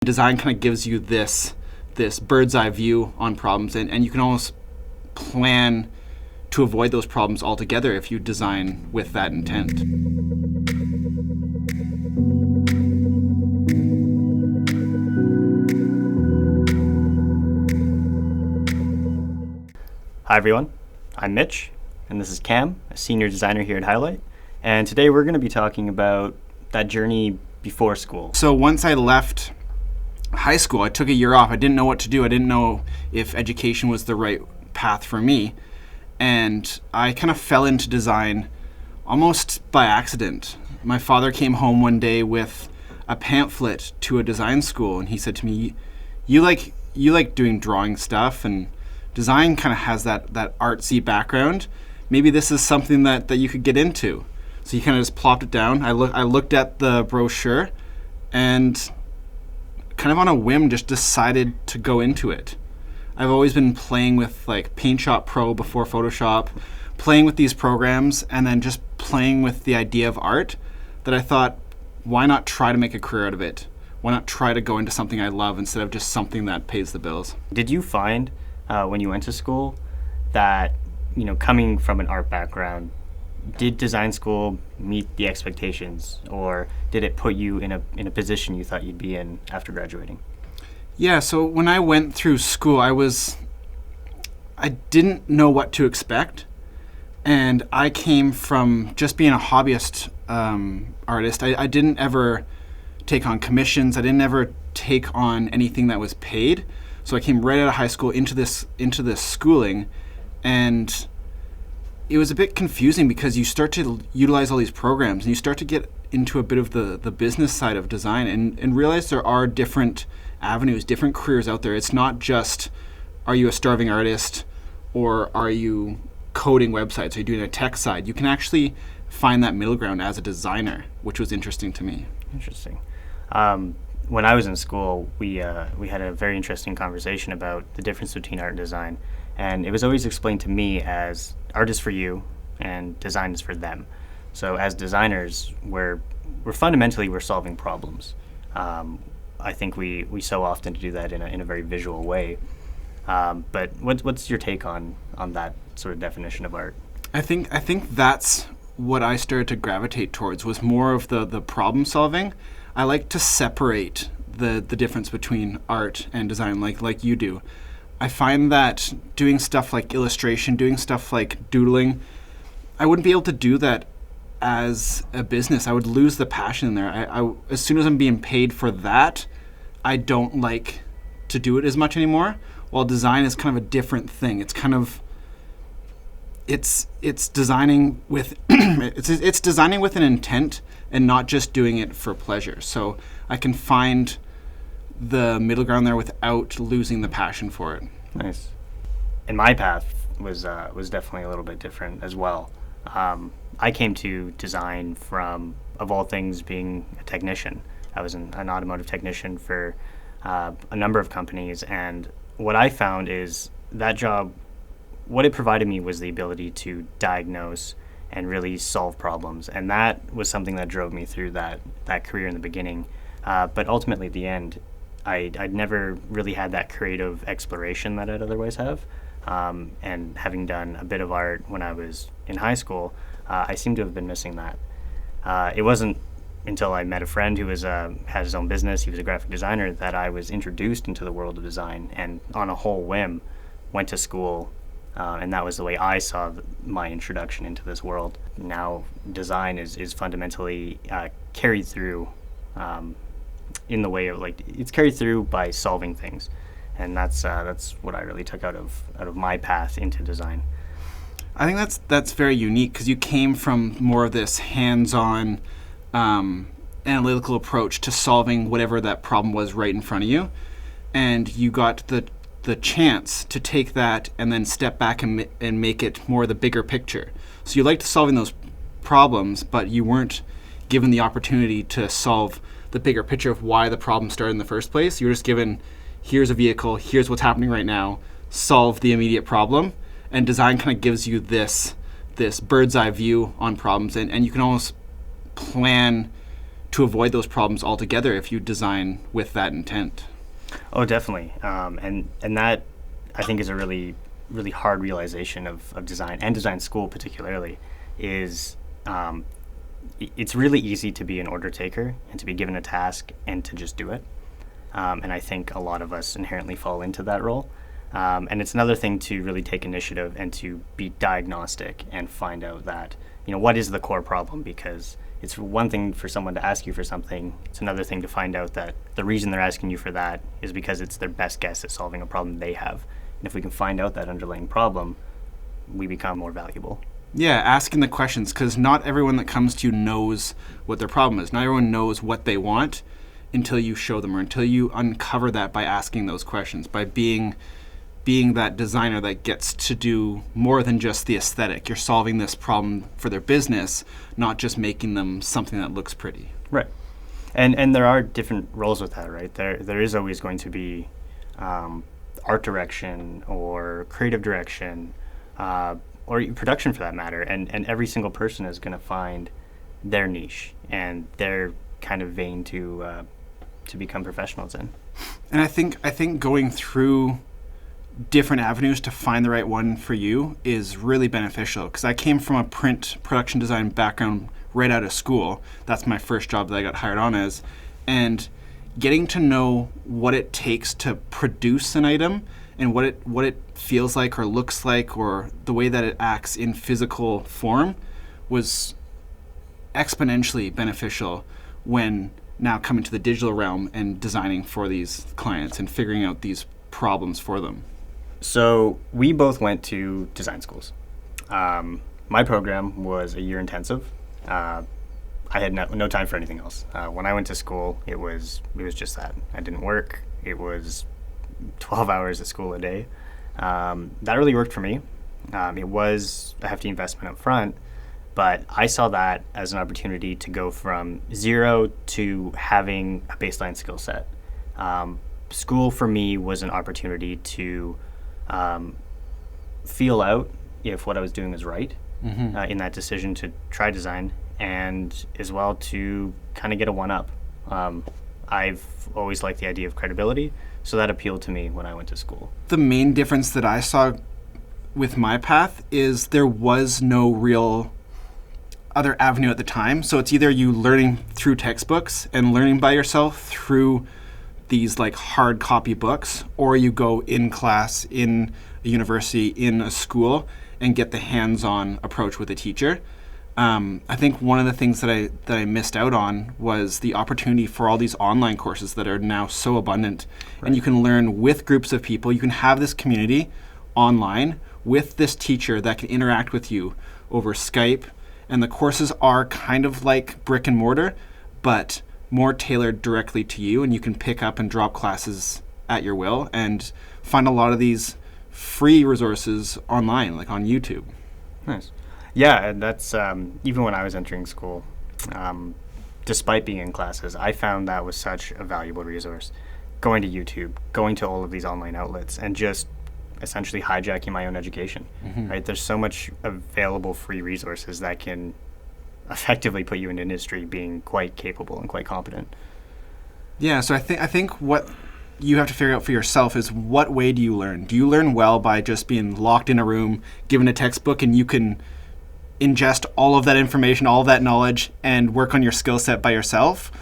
Design kind of gives you this bird's eye view on problems, and you can almost plan to avoid those problems altogether if you design with that intent. Hi everyone, I'm Mitch, and this is Cam, a senior designer here at Hiilite, and today we're going to be talking about that journey before school. So once I left high school, I took a year off. I didn't know what to do. I didn't know if education was the right path for me, and I kind of fell into design almost by accident. My father came home one day with a pamphlet to a design school, and he said to me, you like doing drawing stuff, and design kind of has that artsy background. Maybe this is something that you could get into. So he kind of just plopped it down. I looked at the brochure and kind of on a whim just decided to go into it. I've always been playing with like PaintShop Pro before Photoshop, playing with these programs and then just playing with the idea of art, that I thought, why not try to make a career out of it? Why not try to go into something I love instead of just something that pays the bills? Did you find when you went to school that, coming from an art background, did design school meet the expectations, or did it put you in a position you thought you'd be in after graduating? Yeah, so when I went through school, I didn't know what to expect, and I came from just being a hobbyist artist. I didn't ever take on commissions. I didn't ever take on anything that was paid. So I came right out of high school into this schooling, and it was a bit confusing because you start to utilize all these programs and you start to get into a bit of the business side of design and realize there are different avenues, different careers out there. It's not just, are you a starving artist or are you coding websites? Are you doing a tech side? You can actually find that middle ground as a designer, which was interesting to me. Interesting. When I was in school, we had a very interesting conversation about the difference between art and design. And it was always explained to me as art is for you and design is for them. So as designers, we're fundamentally solving problems. I think we so often do that in a very visual way. But what's your take on that sort of definition of art? I think that's what I started to gravitate towards, was more of the problem solving. I like to separate the difference between art and design like you do. I find that doing stuff like illustration, doing stuff like doodling, I wouldn't be able to do that as a business. I would lose the passion in there. I as soon as I'm being paid for that, I don't like to do it as much anymore. While design is kind of a different thing. It's kind of it's designing with it's designing with an intent and not just doing it for pleasure. So I can find the middle ground there without losing the passion for it. Nice. And my path was definitely a little bit different as well. I came to design from, of all things, being a technician. I was an automotive technician for a number of companies, and what I found is that job, what it provided me was the ability to diagnose and really solve problems, and that was something that drove me through that career in the beginning. But ultimately, at the end, I'd never really had that creative exploration that I'd otherwise have. And having done a bit of art when I was in high school, I seem to have been missing that. It wasn't until I met a friend who had his own business, he was a graphic designer, that I was introduced into the world of design, and on a whole whim went to school, and that was the way I saw my introduction into this world. Now design is fundamentally carried through in the way of, like, it's carried through by solving things, and that's what I really took out of my path into design. I think that's very unique because you came from more of this hands-on analytical approach to solving whatever that problem was right in front of you, and you got the chance to take that and then step back and make it more the bigger picture. So you liked solving those problems, but you weren't given the opportunity to solve the bigger picture of why the problem started in the first place. You were just given, here's a vehicle, here's what's happening right now, solve the immediate problem. And design kind of gives you this bird's eye view on problems, and you can almost plan to avoid those problems altogether if you design with that intent. Oh, definitely. And that, I think, is a really, really hard realization of design, and design school particularly, is it's really easy to be an order taker and to be given a task and to just do it. And I think a lot of us inherently fall into that role. And it's another thing to really take initiative and to be diagnostic and find out that, what is the core problem? Because it's one thing for someone to ask you for something. It's another thing to find out that the reason they're asking you for that is because it's their best guess at solving a problem they have. And if we can find out that underlying problem, we become more valuable. Yeah, asking the questions, because not everyone that comes to you knows what their problem is. Not everyone knows what they want until you show them, or until you uncover that by asking those questions, by being that designer that gets to do more than just the aesthetic. You're solving this problem for their business, not just making them something that looks pretty. Right. And there are different roles with that, right? There is always going to be art direction or creative direction, or production for that matter. And every single person is going to find their niche and their kind of vein to become professionals in. And I think going through different avenues to find the right one for you is really beneficial, because I came from a print production design background right out of school. That's my first job that I got hired on as. And getting to know what it takes to produce an item and what it feels like or looks like, or the way that it acts in physical form, was exponentially beneficial when now coming to the digital realm and designing for these clients and figuring out these problems for them. So we both went to design schools. My program was a year intensive. I had no time for anything else. When I went to school, it was just that. I didn't work. It was 12 hours at school a day. That really worked for me. It was a hefty investment up front, but I saw that as an opportunity to go from zero to having a baseline skill set. School for me was an opportunity to feel out if what I was doing was right, in that decision to try design, and as well to kind of get a one-up. I've always liked the idea of credibility, so that appealed to me when I went to school. The main difference that I saw with my path is there was no real other avenue at the time. So it's either you learning through textbooks and learning by yourself through these like hard copy books, or you go in class in a university, in a school, and get the hands-on approach with a teacher. I think one of the things that I missed out on was the opportunity for all these online courses that are now so abundant. Right. And you can learn with groups of people. You can have this community online with this teacher that can interact with you over Skype. And the courses are kind of like brick and mortar, but more tailored directly to you, and you can pick up and drop classes at your will and find a lot of these free resources online, like on YouTube. Nice. Yeah, and that's even when I was entering school, despite being in classes, I found that was such a valuable resource. Going to YouTube, going to all of these online outlets, and just essentially hijacking my own education. Right? There's so much available free resources that can effectively put you in industry being quite capable and quite competent. Yeah, so I think what you have to figure out for yourself is, what way do you learn? Do you learn well by just being locked in a room, given a textbook, and you can ingest all of that information, all of that knowledge, and work on your skill set by yourself?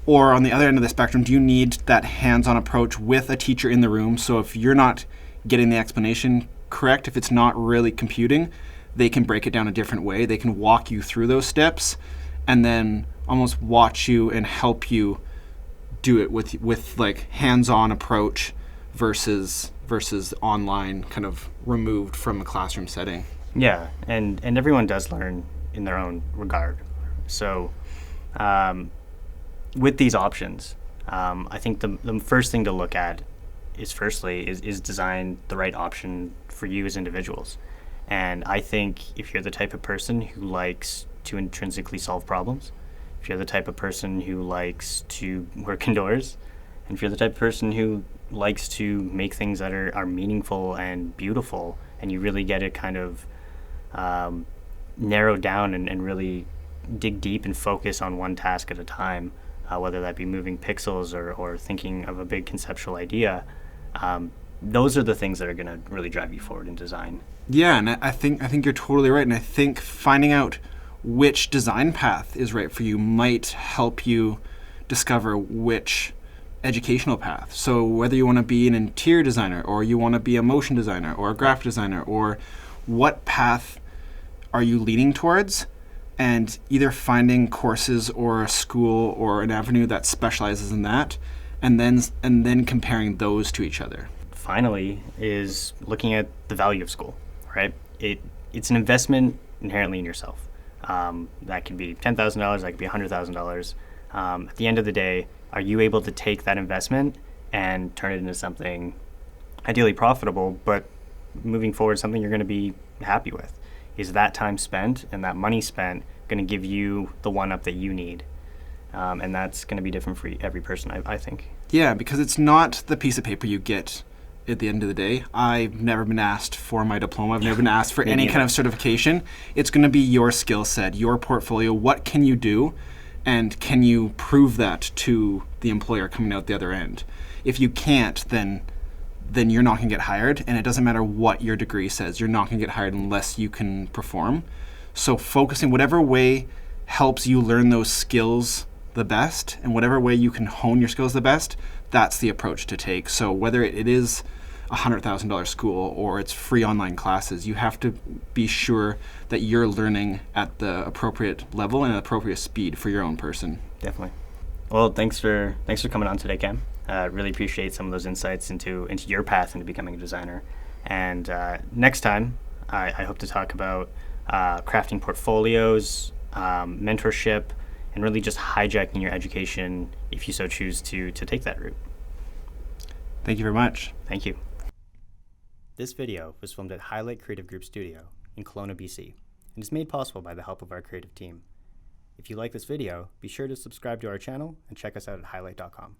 Or on the other end of the spectrum, do you need that hands-on approach with a teacher in the room? So if you're not getting the explanation correct, if it's not really computing, they can break it down a different way. They can walk you through those steps and then almost watch you and help you do it with like hands-on approach versus online, kind of removed from a classroom setting. Yeah, and everyone does learn in their own regard. So with these options, I think the first thing to look at is design the right option for you as individuals. And I think if you're the type of person who likes to intrinsically solve problems, if you're the type of person who likes to work indoors, and if you're the type of person who likes to make things that are meaningful and beautiful, and you really get it kind of narrowed down and really dig deep and focus on one task at a time, whether that be moving pixels or thinking of a big conceptual idea, those are the things that are going to really drive you forward in design. Yeah, and I think you're totally right. And I think finding out which design path is right for you might help you discover which educational path. So whether you want to be an interior designer, or you want to be a motion designer, or a graphic designer, or what path are you leaning towards, and either finding courses or a school or an avenue that specializes in that, and then comparing those to each other. Finally, is looking at the value of school, right? It's an investment inherently in yourself. That can be $10,000, that could be $100,000. At the end of the day, are you able to take that investment and turn it into something ideally profitable, but moving forward, something you're going to be happy with? Is that time spent and that money spent going to give you the one-up that you need? And that's going to be different for every person, I think. Yeah, because it's not the piece of paper you get at the end of the day. I've never been asked for my diploma. I've never been asked for any kind of certification. It's going to be your skill set, your portfolio. What can you do? And can you prove that to the employer coming out the other end? If you can't, then you're not going to get hired, and it doesn't matter what your degree says. You're not going to get hired unless you can perform. So focusing whatever way helps you learn those skills the best, and whatever way you can hone your skills the best, that's the approach to take. So whether it is a $100,000 school or it's free online classes, you have to be sure that you're learning at the appropriate level and appropriate speed for your own person. Definitely. Well, thanks for coming on today, Cam. Really appreciate some of those insights into your path into becoming a designer. And next time, I hope to talk about crafting portfolios, mentorship, and really just hijacking your education if you so choose to take that route. Thank you very much. Thank you. This video was filmed at Hiilite Creative Group Studio in Kelowna, BC, and is made possible by the help of our creative team. If you like this video, be sure to subscribe to our channel and check us out at hiilite.com.